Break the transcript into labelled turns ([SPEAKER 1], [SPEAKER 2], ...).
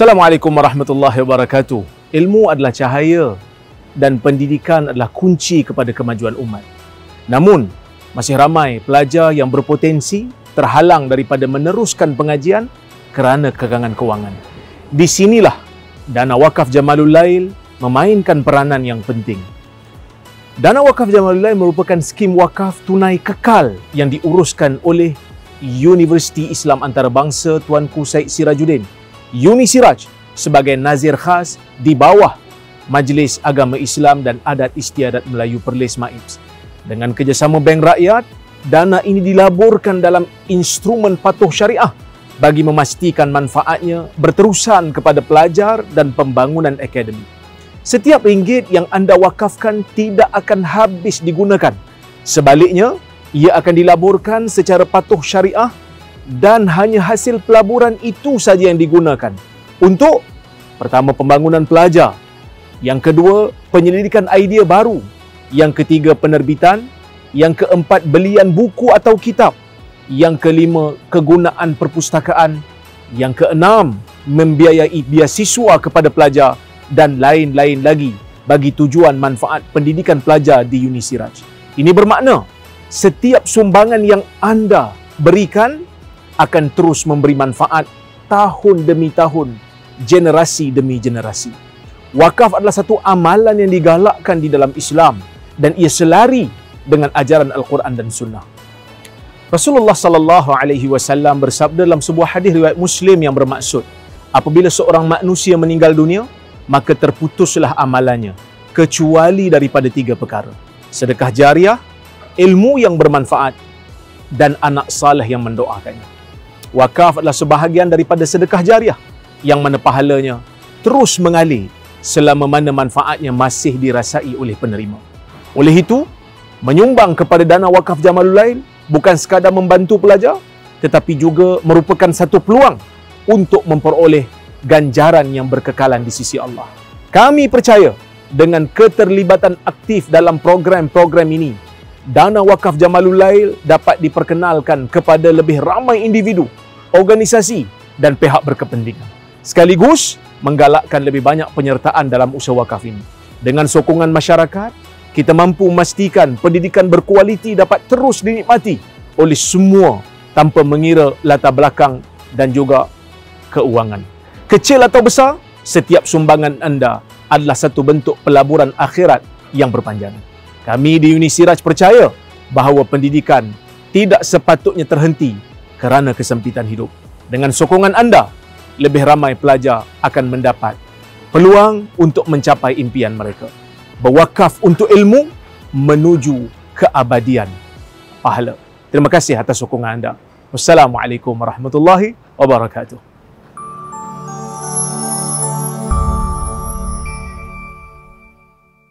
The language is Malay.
[SPEAKER 1] Assalamualaikum warahmatullahi wabarakatuh. Ilmu adalah cahaya dan pendidikan adalah kunci kepada kemajuan umat. Namun, masih ramai pelajar yang berpotensi terhalang daripada meneruskan pengajian kerana kekangan kewangan. Di sinilah Dana Wakaf Jamalul Lail memainkan peranan yang penting. Dana Wakaf Jamalul Lail merupakan skim wakaf tunai kekal yang diuruskan oleh Universiti Islam Antarabangsa Tuanku Syed Sirajuddin, Unisiraj, sebagai nazir khas di bawah Majlis Agama Islam dan Adat Istiadat Melayu Perlis MAIPS. Dengan kerjasama Bank Rakyat, dana ini dilaburkan dalam instrumen patuh syariah bagi memastikan manfaatnya berterusan kepada pelajar dan pembangunan akademik. Setiap ringgit yang anda wakafkan tidak akan habis digunakan. Sebaliknya, ia akan dilaburkan secara patuh syariah dan hanya hasil pelaburan itu saja yang digunakan untuk pertama, pembangunan pelajar, yang kedua, penyelidikan idea baru, yang ketiga, penerbitan, yang keempat, belian buku atau kitab, yang kelima, kegunaan perpustakaan, yang keenam, membiayai beasiswa kepada pelajar dan lain-lain lagi bagi tujuan manfaat pendidikan pelajar di Unisiraj. Ini bermakna setiap sumbangan yang anda berikan akan terus memberi manfaat tahun demi tahun, generasi demi generasi. Wakaf adalah satu amalan yang digalakkan di dalam Islam dan ia selari dengan ajaran Al-Quran dan Sunnah. Rasulullah sallallahu alaihi wasallam bersabda dalam sebuah hadis riwayat Muslim yang bermaksud, apabila seorang manusia meninggal dunia, maka terputuslah amalannya kecuali daripada tiga perkara: sedekah jariah, ilmu yang bermanfaat, dan anak saleh yang mendoakannya. Wakaf adalah sebahagian daripada sedekah jariah yang mana pahalanya terus mengalir selama mana manfaatnya masih dirasai oleh penerima. Oleh itu, menyumbang kepada Dana Wakaf Jamalul Lail bukan sekadar membantu pelajar, tetapi juga merupakan satu peluang untuk memperoleh ganjaran yang berkekalan di sisi Allah. Kami percaya dengan keterlibatan aktif dalam program-program ini, Dana Wakaf Jamalul Lail dapat diperkenalkan kepada lebih ramai individu, organisasi dan pihak berkepentingan, sekaligus menggalakkan lebih banyak penyertaan dalam usaha wakaf ini. Dengan sokongan masyarakat, kita mampu memastikan pendidikan berkualiti dapat terus dinikmati oleh semua tanpa mengira latar belakang dan juga keuangan. Kecil atau besar, setiap sumbangan anda adalah satu bentuk pelaburan akhirat yang berpanjangan. Kami di Unisiraj percaya bahawa pendidikan tidak sepatutnya terhenti kerana kesempitan hidup. Dengan sokongan anda, lebih ramai pelajar akan mendapat peluang untuk mencapai impian mereka. Berwakaf untuk ilmu menuju keabadian pahala. Terima kasih atas sokongan anda. Wassalamualaikum warahmatullahi wabarakatuh.